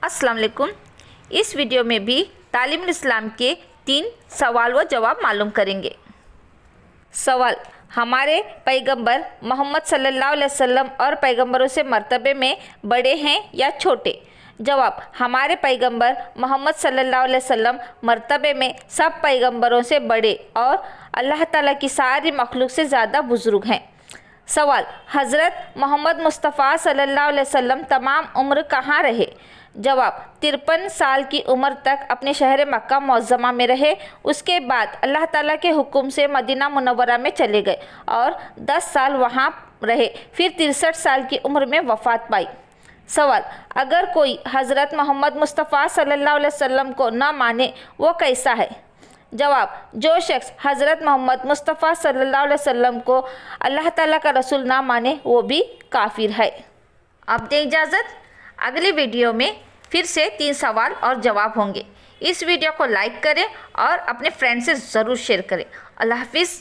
अस्सलाम वालेकुम। इस वीडियो में भी तालीमुल इस्लाम के 3 सवाल व जवाब मालूम करेंगे। सवाल: हमारे पैगंबर मोहम्मद सल्लल्लाहु अलैहि वसल्लम और पैगंबरों से मर्तबे में बड़े हैं या छोटे? जवाब: हमारे पैगंबर मोहम्मद सल्लल्लाहु अलैहि वसल्लम मर्तबे में सब पैगंबरों से बड़े और अल्लाह ताला की सारी मखलूक से ज़्यादा बुज़ुर्ग हैं। सवाल: हज़रत मोहम्मद मुस्तफ़ा सल्लल्लाहु अलैहि वसल्लम तमाम उम्र कहाँ रहे? जवाब: 53 साल की उम्र तक अपने शहर मक्का मुअज़्ज़मा में रहे। उसके बाद अल्लाह ताला के हुक्म से मदीना मुनव्वरा में चले गए और 10 साल वहाँ रहे, फिर 63 साल की उम्र में वफ़ात पाई। सवाल: अगर कोई हज़रत मोहम्मद मुस्तफ़ा सल्लल्लाहु अलैहि वसल्लम को न माने वो कैसा है? जवाब: जो शख्स हज़रत मोहम्मद मुस्तफ़ा सल्लल्लाहु अलैहि वसल्लम को अल्लाह ताला का रसूल ना माने वो भी काफिर है। अब दें इजाज़त, अगली वीडियो में फिर से 3 सवाल और जवाब होंगे। इस वीडियो को लाइक करें और अपने फ्रेंड से ज़रूर शेयर करें। अल्लाह हाफिज़।